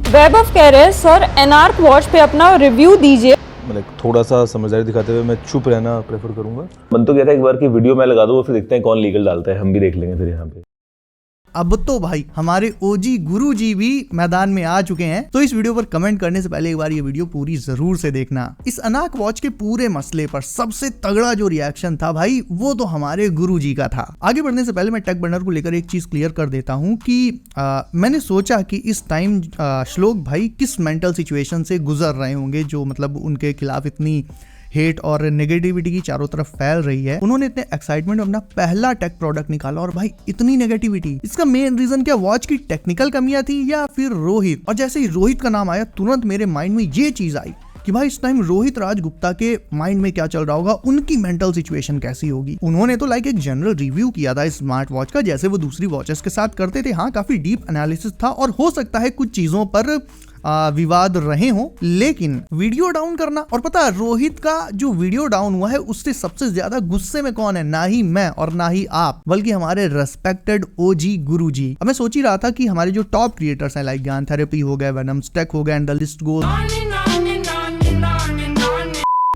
वैभव कह रहे हैं सर एनार्क वॉच पे अपना रिव्यू दीजिए। मतलब थोड़ा सा समझदारी दिखाते हुए मैं चुप रहना प्रेफर करूंगा। मन तो कहता है एक बार की वीडियो मैं लगा दूं, फिर देखते हैं कौन लीगल डालता है, हम भी देख लेंगे फिर यहाँ पे। अब तो भाई हमारे ओजी गुरु जी भी मैदान में आ चुके हैं, तो इस वीडियो पर कमेंट करने से पहले एक बार ये वीडियो पूरी जरूर से देखना। इस अनाक वॉच के पूरे मसले पर सबसे तगड़ा जो रिएक्शन था भाई वो तो हमारे गुरु जी का था। आगे बढ़ने से पहले मैं टेक बर्नर को लेकर एक चीज क्लियर कर देता हूँ कि मैंने सोचा कि इस टाइम श्लोक भाई किस मेंटल सिचुएशन से गुजर रहे होंगे, जो मतलब उनके खिलाफ इतनी हेट और नेगेटिविटी की चारों तरफ फैल रही है। उन्होंने इतने एक्साइटमेंट में अपना पहला टेक प्रोडक्ट निकाला और भाई इतनी नेगेटिविटी। इसका मेन रीजन क्या वॉच की टेक्निकल कमियां थी या फिर रोहित? और जैसे ही रोहित का नाम आया तुरंत मेरे माइंड में ये चीज आई कि भाई इस टाइम रोहित राज गुप्ता के माइंड में क्या चल रहा होगा, उनकी मेंटल सिचुएशन कैसी होगी। उन्होंने तो लाइक एक जनरल रिव्यू किया था स्मार्ट वॉच का, जैसे वो दूसरी वॉचेस के साथ करते थे। हाँ, काफी डीप एनालिसिस था और हो सकता है कुछ चीजों पर विवाद रहे हो, लेकिन वीडियो डाउन करना। और पता है रोहित का जो वीडियो डाउन हुआ है उससे सबसे ज्यादा गुस्से में कौन है? ना ही मैं और ना ही आप, बल्कि हमारे रेस्पेक्टेड ओजी गुरु जी। अब मैं सोच ही रहा था कि हमारे जो टॉप क्रिएटर्स हैं लाइक ज्ञान थेरेपी हो गए, वेनम्स टेक हो गए एंड द लिस्ट गोज,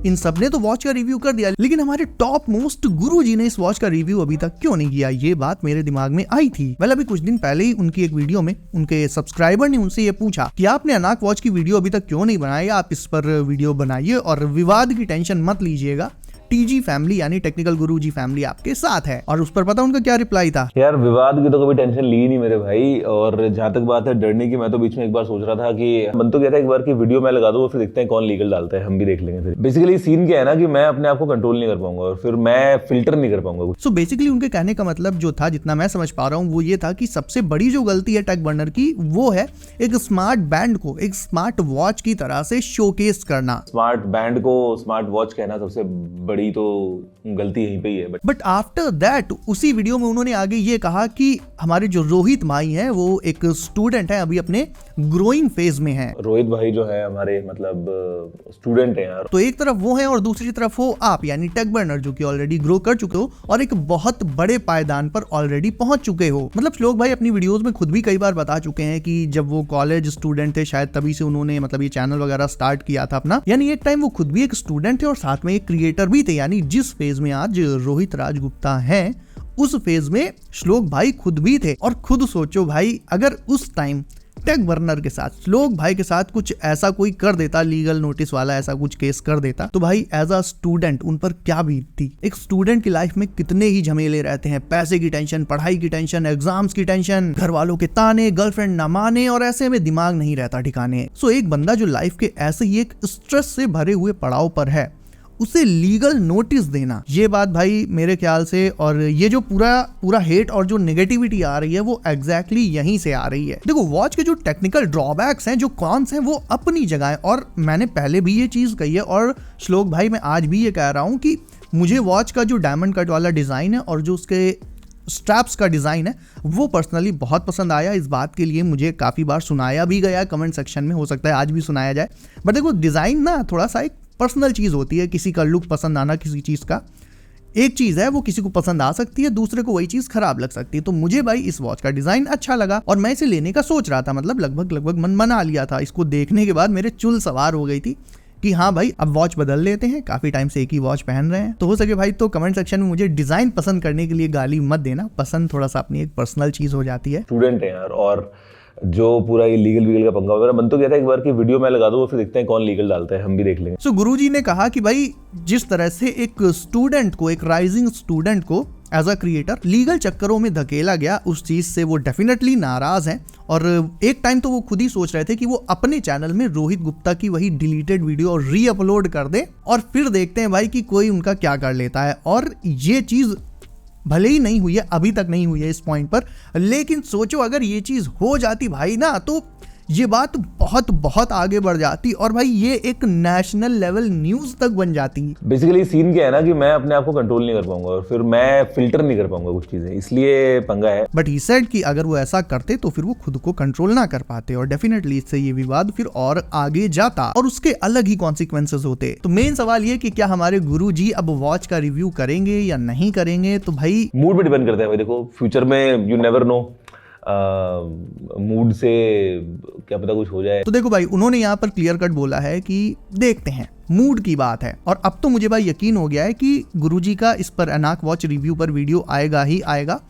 इन सब ने तो वॉच का रिव्यू कर दिया, लेकिन हमारे टॉप मोस्ट गुरु जी ने इस वॉच का रिव्यू अभी तक क्यों नहीं किया? ये बात मेरे दिमाग में आई थी। वेल अभी कुछ दिन पहले ही उनकी एक वीडियो में उनके सब्सक्राइबर ने उनसे ये पूछा कि आपने अनाक वॉच की वीडियो अभी तक क्यों नहीं बनाई, आप इस पर वीडियो बनाइए और विवाद की टेंशन मत लीजिएगा, टीजी फैमिली यानी टेक्निकल गुरुजी फैमिली आपके साथ है। और उस पर पता उनका क्या रिप्लाई था? यार विवाद की तो कभी टेंशन ली नहीं मेरे भाई, और जहां तक बात है डरने की, मैं तो बीच में एक बार सोच रहा था कि मन तो कहता है एक बार की वीडियो मैं लगा दूं, फिर देखते हैं कौन लीगल डालता है, हम भी देख लेंगे फिर। बेसिकली सीन क्या है ना कि मैं अपने आप को कंट्रोल नहीं कर पाऊंगा और फिर मैं फिल्टर नहीं कर पाऊंगा। सो बेसिकली उनके कहने का मतलब जो था, जितना मैं समझ पा रहा हूँ, वो ये था कि सबसे बड़ी जो गलती है टेक बर्नर की वो है एक स्मार्ट बैंड को एक स्मार्ट वॉच की तरह से शोकेस करना। स्मार्ट बैंड को स्मार्ट वॉच कहना सबसे बड़ी तो गलती यहीं पे ही है। बट आफ्टर दैट उसी वीडियो में उन्होंने आगे ये कहा कि हमारे जो रोहित भाई हैं वो एक स्टूडेंट है, अभी अपने ग्रोइंग फेज में है। रोहित भाई जो है हमारे मतलब स्टूडेंट है यार। तो एक तरफ वो है और दूसरी तरफ हो आप यानी टेक बर्नर, जो कि ऑलरेडी ग्रो कर चुके हो और एक बहुत बड़े पायदान पर ऑलरेडी पहुंच चुके हो। मतलब श्लोक भाई अपनी वीडियोस में खुद भी कई बार बता चुके हैं कि जब वो कॉलेज स्टूडेंट थे शायद तभी से उन्होंने मतलब ये चैनल वगैरह स्टार्ट किया था अपना, यानी एक टाइम वो खुद भी एक स्टूडेंट थे और साथ में एक क्रिएटर भी थे। यानी जिस फेज में आज रोहित राज गुप्ता हैं उस फेज में श्लोक भाई खुद भी थे। और खुद सोचो भाई, अगर उस टाइम टेक बर्नर के साथ श्लोक भाई के साथ कुछ ऐसा कोई कर देता, लीगल नोटिस वाला ऐसा कुछ केस कर देता, तो भाई एज अ स्टूडेंट उन पर क्या बीतती। एक स्टूडेंट की लाइफ में कितने ही झमेले रहते हैं, पैसे की टेंशन, पढ़ाई की टेंशन, एग्जाम्स की टेंशन, घर वालों के ताने, गर्लफ्रेंड ना माने, और ऐसे में दिमाग नहीं रहता ठिकाने। सो एक बंदा जो लाइफ के ऐसे ही एक स्ट्रेस से भरे हुए पड़ाव पर है, उसे लीगल नोटिस देना, ये बात भाई मेरे ख्याल से, और ये जो पूरा हेट और जो नेगेटिविटी आ रही है वो एग्जैक्टली यहीं से आ रही है। देखो वॉच के जो टेक्निकल ड्रॉबैक्स हैं, जो कॉन्स हैं, वो अपनी जगह है और मैंने पहले भी ये चीज कही है और श्लोक भाई मैं आज भी ये कह रहा हूं कि मुझे वॉच का जो डायमंड कट वाला डिजाइन है और जो उसके स्ट्रैप्स का डिजाइन है वो पर्सनली बहुत पसंद आया। इस बात के लिए मुझे काफी बार सुनाया भी गया कमेंट सेक्शन में, हो सकता है आज भी सुनाया जाए। बट देखो डिजाइन ना थोड़ा सा एक पर्सनल चीज होती है, किसी का लुक पसंद आना किसी चीज का एक चीज है, वो किसी को पसंद आ सकती है, दूसरे को वही चीज खराब लग सकती है। तो मुझे भाई इस वॉच का डिजाइन अच्छा लगा और मैं इसे लेने का सोच रहा था, मतलब लगभग मन बना लिया था। इसको देखने के बाद मेरे चुल सवार हो गई थी कि हाँ भाई अब वॉच बदल लेते हैं, काफी टाइम से एक ही वॉच पहन रहे हैं। तो हो सके भाई तो कमेंट सेक्शन में मुझे डिजाइन पसंद करने के लिए गाली मत देना, पसंद थोड़ा सा अपनी एक पर्सनल चीज हो जाती है। स्टूडेंट है यार, और जो पूरा ये लीगल वीगल का पंगा वगैरह, मन तो कहता है एक बार की वीडियो मैं लगा दूं, फिर देखते हैं कौन लीगल डालता है, हम भी देख लेंगे। सो गुरुजी ने कहा कि भाई जिस तरह से एक स्टूडेंट को, एक राइजिंग स्टूडेंट को एज अ क्रिएटर लीगल चक्करों में धकेला गया, उस चीज से वो डेफिनेटली नाराज हैं। और एक टाइम तो वो खुद ही सोच रहे थे कि वो अपने चैनल में रोहित गुप्ता की वही डिलीटेड वीडियो री अपलोड कर दे और फिर देखते हैं भाई कि कोई उनका क्या कर लेता है। और ये चीज भले ही नहीं हुई है, अभी तक नहीं हुई है इस पॉइंट पर, लेकिन सोचो अगर ये चीज हो जाती भाई ना, तो ये बात बहुत आगे बढ़ जाती और भाई ये एक नेशनल लेवल न्यूज तक बन जाती। बेसिकली सीन क्या है ना कि मैं अपने आप को कंट्रोल नहीं कर पाऊंगा और फिर मैं फिल्टर नहीं कर पाऊंगा कुछ चीजें, इसलिए पंगा है। बट ही सेड कि अगर वो ऐसा करते तो फिर वो खुद को कंट्रोल ना कर पाते और डेफिनेटली इससे ये विवाद फिर और आगे जाता और उसके अलग ही कॉन्सिक्वेंसेस होते। तो मेन सवाल ये कि क्या हमारे गुरुजी अब वॉच का रिव्यू करेंगे या नहीं करेंगे? तो भाई मूड पे डिपेंड करता है भाई। देखो फ्यूचर में यू नेवर नो, मूड से क्या पता कुछ हो जाए। तो देखो भाई, उन्होंने यहाँ पर क्लियर कट बोला है कि देखते हैं, मूड की बात है। और अब तो मुझे भाई यकीन हो गया है कि गुरुजी का इस पर अनाक वॉच रिव्यू पर वीडियो आएगा ही आएगा,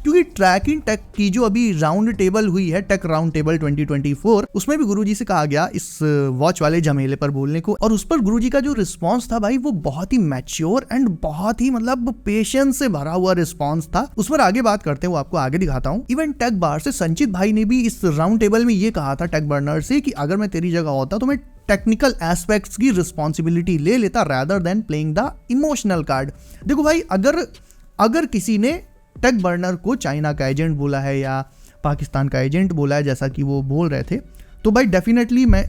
क्योंकि ट्रैकिंग टेक की जो अभी राउंड टेबल हुई है, टेक राउंड टेबल 2024, उसमें भी गुरुजी से कहा गया इस वॉच वाले झमेले पर बोलने को, और उस पर गुरुजी का जो रिस्पांस था भाई, वो बहुत ही मैच्योर एंड बहुत ही मतलब पेशेंस से भरा हुआ रिस्पांस था। उस पर आगे बात करते हैं, वो आपको आगे दिखाता हूँ। इवन टेक बार से संचित भाई ने भी इस राउंड टेबल में ये कहा था टेक बर्नर से कि अगर मैं तेरी जगह होता तो मैं टेक्निकल एस्पेक्ट्स की रिस्पॉन्सिबिलिटी ले लेता rather than playing the emotional card. देखो भाई, अगर किसी ने टेक बर्नर को चाइना का एजेंट बोला है या पाकिस्तान का एजेंट बोला है, जैसा कि वो बोल रहे थे, तो भाई डेफिनेटली, मैं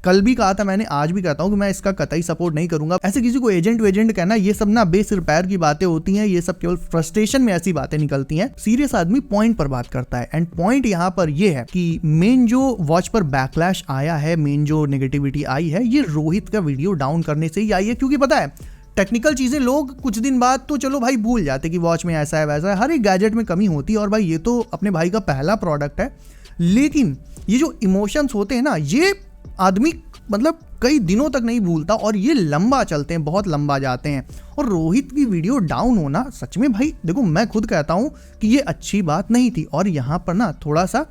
कल भी कहा था, मैंने आज भी कहता हूं कि मैं इसका कतई सपोर्ट नहीं करूंगा। ऐसे किसी को एजेंट कहना, ये सब ना बेसिर पैर की बातें होती हैं, ये सब केवल फ्रस्ट्रेशन में ऐसी बातें निकलती हैं। सीरियस आदमी पॉइंट पर बात करता है, एंड पॉइंट यहाँ पर ये है कि मेन जो वॉच पर बैकलैश आया है, मेन जो नेगेटिविटी आई है, ये रोहित का वीडियो डाउन करने से ही आई है। क्योंकि पता है, टेक्निकल चीजें लोग कुछ दिन बाद तो चलो भाई भूल जाते कि वॉच में ऐसा है वैसा है, हर एक गैजेट में कमी होती है, और भाई ये तो अपने भाई का पहला प्रोडक्ट है। लेकिन ये जो इमोशंस होते हैं ना, ये आदमी मतलब कई दिनों तक नहीं भूलता, और ये लंबा चलते हैं, बहुत लंबा जाते हैं। और रोहित की वीडियो डाउन होना सच में भाई, देखो मैं खुद कहता हूं कि ये अच्छी बात नहीं थी, और यहाँ पर ना थोड़ा सा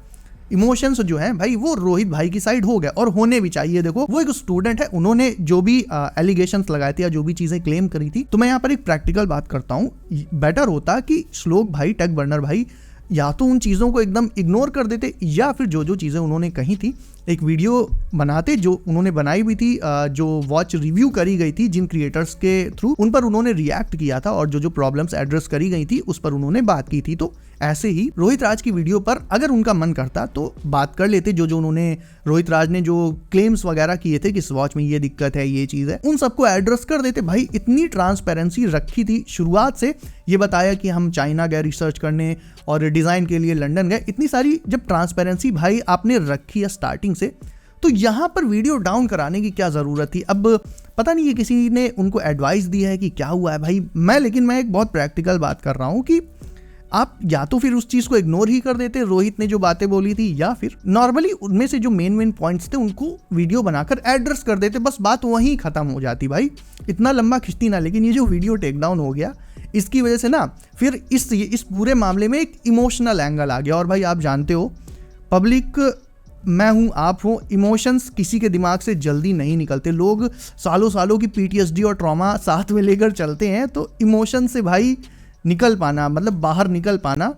इमोशंस जो है भाई, वो रोहित भाई की साइड हो गया, और होने भी चाहिए। देखो, वो एक स्टूडेंट है, उन्होंने जो भी एलिगेशंस लगाए थे या जो भी चीजें क्लेम करी थी, तो मैं यहाँ पर एक प्रैक्टिकल बात करता हूँ। बेटर होता कि श्लोक भाई, टेक बर्नर भाई, या तो उन चीज़ों को एकदम इग्नोर कर देते, या फिर जो जो चीज़ें उन्होंने कही थी एक वीडियो बनाते, जो उन्होंने बनाई हुई थी, जो वॉच रिव्यू करी गई थी जिन क्रिएटर्स के थ्रू, उन पर उन्होंने रिएक्ट किया था, और जो जो प्रॉब्लम्स एड्रेस करी गई थी उस पर उन्होंने बात की थी। तो ऐसे ही रोहित राज की वीडियो पर अगर उनका मन करता तो बात कर लेते, जो जो उन्होंने, रोहित राज ने जो क्लेम्स वगैरह किए थे कि इस वॉच में ये दिक्कत है, ये चीज़ है, उन सबको एड्रेस कर देते। भाई इतनी ट्रांसपेरेंसी रखी थी शुरुआत से, ये बताया कि हम चाइना गए रिसर्च करने और डिज़ाइन के लिए लंदन गए, इतनी सारी जब ट्रांसपेरेंसी भाई आपने रखी है स्टार्टिंग से, तो यहाँ पर वीडियो डाउन कराने की क्या ज़रूरत थी। अब पता नहीं ये किसी ने उनको एडवाइस दी है कि क्या हुआ है भाई, लेकिन मैं एक बहुत प्रैक्टिकल बात कर रहा हूँ कि आप या तो फिर उस चीज़ को इग्नोर ही कर देते, रोहित ने जो बातें बोली थी, या फिर नॉर्मली उनमें से जो मेन पॉइंट्स थे उनको वीडियो बनाकर एड्रेस कर देते, बस बात वहीं ख़त्म हो जाती। भाई इतना लंबा खिंचती ना। लेकिन ये जो वीडियो टेक डाउन हो गया, इसकी वजह से ना फिर इस पूरे मामले में एक इमोशनल एंगल आ गया। और भाई आप जानते हो, पब्लिक, मैं हूँ, आप हो, इमोशंस किसी के दिमाग से जल्दी नहीं निकलते। लोग सालों सालों की PTSD और ट्रॉमा साथ में लेकर चलते हैं, तो इमोशन से भाई निकल पाना, मतलब बाहर निकल पाना,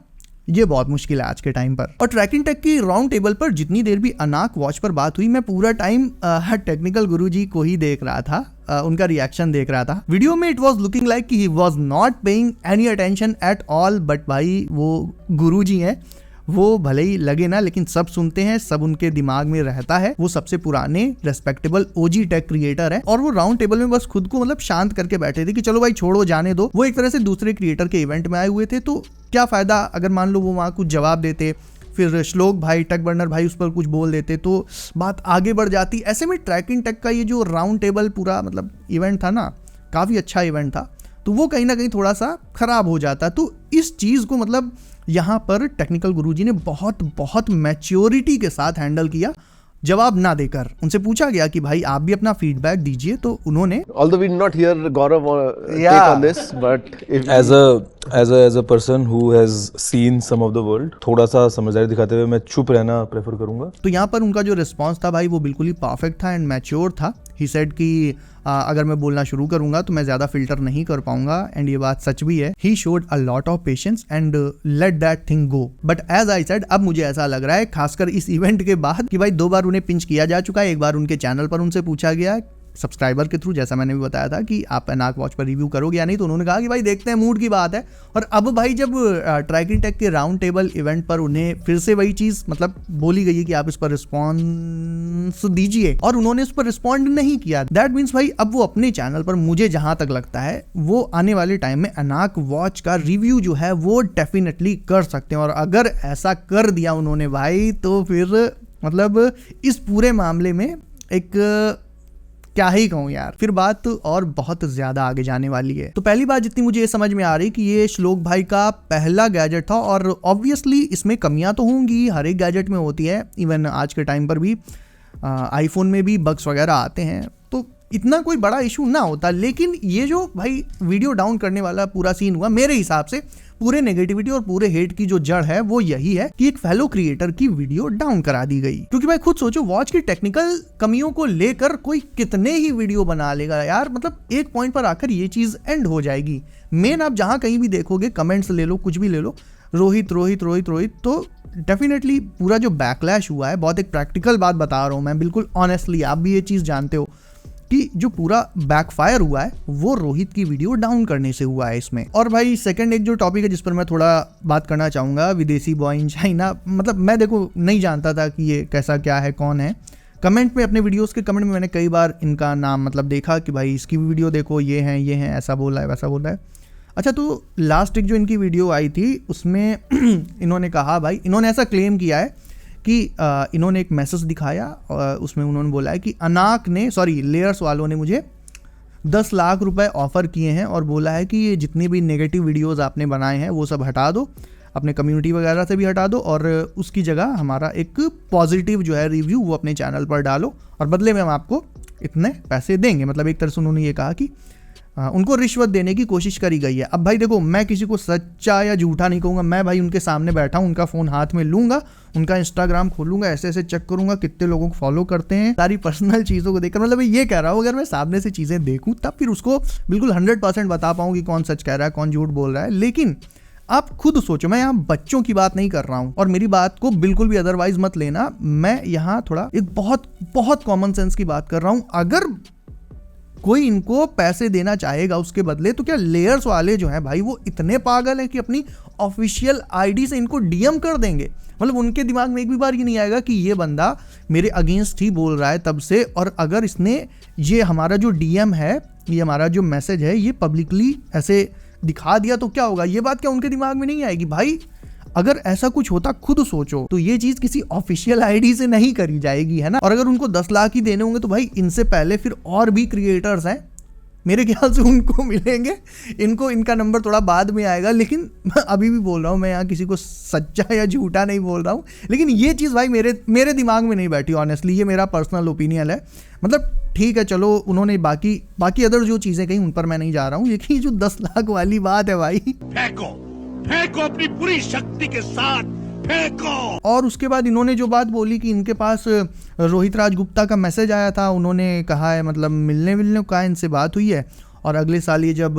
ये बहुत मुश्किल है आज के टाइम पर। और ट्रैकिंग टेक की राउंड टेबल पर जितनी देर भी अनाक वॉच पर बात हुई, मैं पूरा टाइम टेक्निकल गुरुजी को ही देख रहा था, उनका रिएक्शन देख रहा था। वीडियो में it was looking like he was not paying any attention at all, but भाई वो गुरुजी हैं, वो भले ही लगे ना, लेकिन सब सुनते हैं, सब उनके दिमाग में रहता है। वो सबसे पुराने रेस्पेक्टेबल OG टेक क्रिएटर है, और वो राउंड टेबल में बस खुद को मतलब शांत करके बैठे थे कि चलो भाई छोड़ो, जाने दो। वो एक तरह से दूसरे क्रिएटर के इवेंट में आए हुए थे, तो क्या फायदा अगर मान लो वो वहाँ कुछ जवाब देते, फिर श्लोक भाई, टेक बर्नर भाई उस पर कुछ बोल देते, तो बात आगे बढ़ जाती। ऐसे में ट्रैकिंग टेक का ये जो राउंड टेबल पूरा मतलब इवेंट था ना, काफ़ी अच्छा इवेंट था, तो वो कहीं ना कहीं थोड़ा सा खराब हो जाता। तो इस चीज़ को मतलब यहाँ पर टेक्निकल गुरुजी ने बहुत मैच्योरिटी के साथ हैंडल किया। जवाब ना देकर उनसे पूछा गया कि भाई आप भी अपना फीडबैक दीजिए, तो उन्होंने, Although we did not hear Gaurav take Yeah. on this, but if as a person who has seen some of the world, थोड़ा सा समझदारी दिखाते हुए मैं चुप रहना प्रेफर करूंगा। तो यहाँ पर उनका जो रिस्पांस था भाई, वो बिल्कुल ही परफेक्ट था एंड मैच्योर था। ही सेड कि अगर मैं बोलना शुरू करूंगा तो मैं ज़्यादा फिल्टर नहीं कर पाऊंगा, एंड ये बात सच भी है। He showed a lot of patience and let that thing go. But as I said, अब मुझे ऐसा लग रहा है, खासकर इस इवेंट के बाद, कि भाई 2 बार उन्हें पिंच किया जा चुका है। एक बार उनके चैनल पर उनसे पूछा गया सब्सक्राइबर के थ्रू, जैसा मैंने भी बताया था कि आप अनाक वॉच पर रिव्यू करोगे या नहीं, तो उन्होंने कहा कि भाई देखते हैं, मूड की बात है। और अब भाई जब ट्रैकिंग टेक के राउंड टेबल इवेंट पर उन्हें फिर से वही चीज़ मतलब बोली गई है कि आप इस पर रिस्पॉन्स दीजिए, और उन्होंने इस पर रिस्पॉन्ड नहीं किया। दैट मीन्स भाई अब वो अपने चैनल पर, मुझे जहां तक लगता है, वो आने वाले टाइम में अनाक वॉच का रिव्यू जो है वो डेफिनेटली कर सकते हैं। और अगर ऐसा कर दिया उन्होंने भाई, तो फिर मतलब इस पूरे मामले में एक क्या ही कहूँ यार, फिर बात और बहुत ज्यादा आगे जाने वाली है। तो पहली बात जितनी मुझे ये समझ में आ रही कि ये श्लोक भाई का पहला गैजेट था, और ऑब्वियसली इसमें कमियां तो होंगी, हर एक गैजेट में होती है, इवन आज के टाइम पर भी आईफोन में भी बग्स वगैरह आते हैं, तो इतना कोई बड़ा इशू ना होता। लेकिन ये जो भाई वीडियो डाउन करने वाला पूरा सीन हुआ, मेरे हिसाब से पूरे नेगेटिविटी और पूरे हेट की जो जड़ है वो यही है कि एक फेलो क्रिएटर की वीडियो डाउन करा दी गई। क्योंकि भाई खुद सोचो, वॉच की टेक्निकल कमियों को लेकर कोई कितने ही वीडियो बना लेगा यार, मतलब एक पॉइंट पर आकर ये चीज एंड हो जाएगी। मेन आप जहां कहीं भी देखोगे, कमेंट्स ले लो, कुछ भी ले लो, रोहित रोहित रोहित रोहित, तो डेफिनेटली पूरा जो बैकलैश हुआ है, बहुत एक प्रैक्टिकल बात बता रहा हूं मैं, बिल्कुल ऑनेस्टली, आप भी ये चीज जानते हो कि जो पूरा बैकफायर हुआ है वो रोहित की वीडियो डाउन करने से हुआ है इसमें। और भाई सेकंड एक जो टॉपिक है जिस पर मैं थोड़ा बात करना चाहूँगा, विदेशी बॉय इन चाइना, मतलब मैं देखो नहीं जानता था कि ये कैसा क्या है, कौन है। कमेंट में, अपने वीडियोस के कमेंट में मैंने कई बार इनका नाम मतलब देखा कि भाई इसकी वीडियो देखो, ये है, ऐसा बोला है, वैसा बोला है। अच्छा, तो लास्ट एक जो इनकी वीडियो आई थी उसमें इन्होंने कहा, भाई इन्होंने ऐसा क्लेम किया है कि इन्होंने एक मैसेज दिखाया, उसमें उन्होंने बोला है कि अनाक ने, सॉरी लेयर्स वालों ने मुझे 10 लाख रुपए ऑफर किए हैं और बोला है कि ये जितनी भी नेगेटिव वीडियोस आपने बनाए हैं वो सब हटा दो, अपने कम्युनिटी वगैरह से भी हटा दो, और उसकी जगह हमारा एक पॉजिटिव जो है रिव्यू वो अपने चैनल पर डालो, और बदले में हम आपको इतने पैसे देंगे। मतलब एक तरह से उन्होंने ये कहा कि उनको रिश्वत देने की कोशिश करी गई है। अब भाई देखो, मैं किसी को सच्चा या झूठा नहीं कहूँगा, मैं भाई उनके सामने बैठा हूँ, उनका फ़ोन हाथ में लूँगा, उनका इंस्टाग्राम खोलूँगा, ऐसे ऐसे चेक करूँगा कितने लोगों को फॉलो करते हैं, सारी पर्सनल चीज़ों को देखकर, मतलब ये कह रहा हूँ, अगर मैं सामने से चीज़ें देखूँ तब फिर उसको बिल्कुल 100% बता पाऊँ कि कौन सच कह रहा है, कौन झूठ बोल रहा है। लेकिन आप खुद सोचो, मैं यहाँ बच्चों की बात नहीं कर रहा हूँ, और मेरी बात को बिल्कुल भी अदरवाइज मत लेना, मैं यहाँ थोड़ा एक बहुत बहुत कॉमन सेंस की बात कर रहा हूँ। अगर कोई इनको पैसे देना चाहेगा उसके बदले, तो क्या लेयर्स वाले जो हैं भाई वो इतने पागल हैं कि अपनी ऑफिशियल आईडी से इनको डीएम कर देंगे? मतलब उनके दिमाग में एक भी बार ये नहीं आएगा कि ये बंदा मेरे अगेंस्ट ही बोल रहा है तब से, और अगर इसने ये हमारा जो डीएम है, ये हमारा जो मैसेज है, ये पब्लिकली ऐसे दिखा दिया तो क्या होगा? ये बात क्या उनके दिमाग में नहीं आएगी? भाई अगर ऐसा कुछ होता, खुद सोचो, तो ये चीज किसी ऑफिशियल आईडी से नहीं करी जाएगी, है ना। और अगर उनको 10 लाख ही देने होंगे तो भाई इनसे पहले फिर और भी क्रिएटर्स हैं, मेरे ख्याल से उनको मिलेंगे। इनको इनका नंबर थोड़ा बाद में आएगा, लेकिन अभी भी बोल रहा हूँ मैं, यहाँ किसी को सच्चा या झूठा नहीं बोल रहा हूँ, लेकिन ये चीज़ भाई मेरे दिमाग में नहीं बैठी ऑनेस्टली। ये मेरा पर्सनल ओपिनियन है। मतलब ठीक है, चलो उन्होंने बाकी अदर जो चीज़ें कही उन पर मैं नहीं जा रहा हूँ, लेकिन जो 10 लाख वाली बात है भाई, फेंको अपनी पूरी शक्ति के साथ फेंको। और उसके बाद इन्होंने जो बात बोली कि इनके पास रोहित राज गुप्ता का मैसेज आया था, उन्होंने कहा है मतलब मिलने का इनसे बात हुई है, और अगले साल ये जब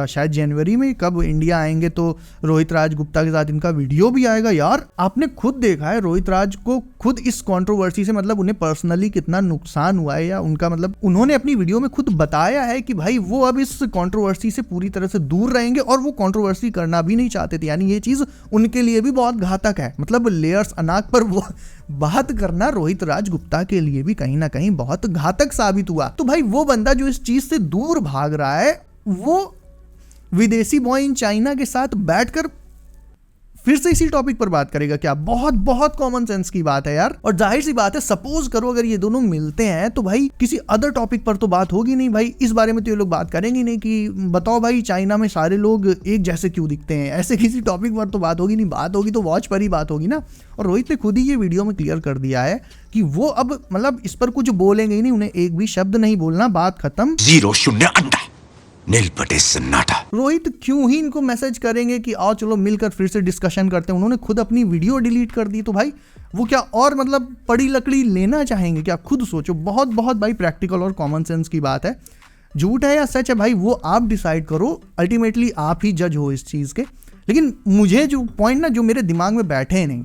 शायद जनवरी में कब इंडिया आएंगे तो रोहित राज गुप्ता के साथ इनका वीडियो भी आएगा। यार आपने खुद देखा है रोहित राज को खुद इस कंट्रोवर्सी से मतलब उन्हें पर्सनली कितना नुकसान हुआ है, या उनका मतलब उन्होंने अपनी वीडियो में खुद बताया है कि भाई वो अब इस कंट्रोवर्सी से पूरी तरह से दूर रहेंगे, और वो कंट्रोवर्सी करना भी नहीं चाहते थे। यानी ये चीज उनके लिए भी बहुत घातक है। मतलब लेयर्स अनाक पर वो बात करना रोहित राज गुप्ता के लिए भी कहीं ना कहीं बहुत घातक साबित हुआ। तो भाई वो बंदा जो इस चीज से दूर भाग रहा है, वो विदेशी बॉय इन चाइना के साथ बैठकर फिर से इसी टॉपिक पर बात करेगा क्या? बहुत बहुत कॉमन सेंस की बात है यार। और जाहिर सी बात है, सपोज करो अगर ये दोनों मिलते हैं तो भाई किसी अदर टॉपिक पर तो बात होगी नहीं भाई, इस बारे में तो ये लोग बात करेंगे नहीं कि बताओ भाई चाइना में सारे लोग एक जैसे क्यों दिखते हैं, ऐसे किसी टॉपिक पर तो बात होगी नहीं। बात होगी तो वॉच पर ही बात होगी ना। और रोहित ने खुद ही ये वीडियो में क्लियर कर दिया है कि वो अब मतलब इस पर कुछ बोलेंगे ही नहीं, उन्हें एक भी शब्द नहीं बोलना, बात खत्म। 0 0 अंडा नील पटे सन्नाटा। रोहित क्यों ही इनको मैसेज करेंगे कि आओ चलो मिलकर फिर से डिस्कशन करते हैं? उन्होंने खुद अपनी वीडियो डिलीट कर दी, तो भाई वो क्या और मतलब पड़ी लकड़ी लेना चाहेंगे क्या? खुद सोचो। बहुत बहुत भाई प्रैक्टिकल और कॉमन सेंस की बात है। झूठ है या सच है भाई, वो आप डिसाइड करो, अल्टीमेटली आप ही जज हो इस चीज के। लेकिन मुझे जो पॉइंट ना जो मेरे दिमाग में बैठे नहीं,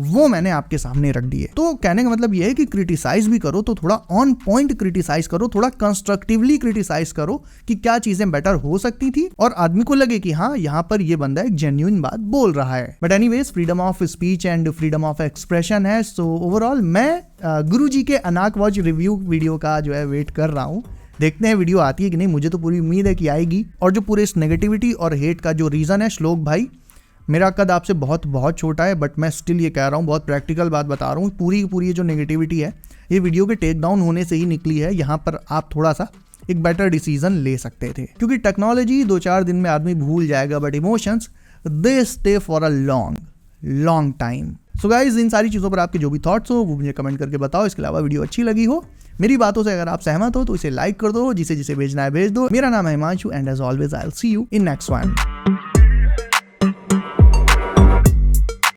वो मैंने आपके सामने रख दिए। तो कहने का मतलब यह है कि क्रिटिसाइज भी करो तो थोड़ा ऑन पॉइंट क्रिटिसाइज करो, थोड़ा कंस्ट्रक्टिवली क्रिटिसाइज करो कि क्या चीजें बेटर हो सकती थी, और आदमी को लगे कि हाँ यहाँ पर ये बंदा एक जेन्युइन बात बोल रहा है। But anyways, freedom of speech and freedom of expression है। सो ओवरऑल मैं गुरुजी के अनाक वॉच रिव्यू वीडियो का जो है वेट कर रहा हूँ। देखते हैं वीडियो आती है कि नहीं, मुझे तो पूरी उम्मीद है कि आएगी। और जो पूरे इस नेगेटिविटी और हेट का जो रीजन है, श्लोक भाई मेरा कद आपसे बहुत बहुत छोटा है, बट मैं स्टिल ये कह रहा हूँ, बहुत प्रैक्टिकल बात बता रहा हूँ। पूरी ये जो नेगेटिविटी है ये वीडियो के टेक डाउन होने से ही निकली है। यहाँ पर आप थोड़ा सा एक बेटर डिसीजन ले सकते थे, क्योंकि टेक्नोलॉजी 2-4 दिन में आदमी भूल जाएगा, but emotions they stay for a long time. So guys, इन सारी चीज़ों पर आपके जो भी थॉट्स हो वो मुझे कमेंट करके बताओ। इसके अलावा वीडियो अच्छी लगी हो, मेरी बातों से अगर आप सहमत हो तो इसे लाइक कर दो, जिसे जिसे भेजना है भेज दो। मेरा नाम है Himanshu and as always I will see you in next one.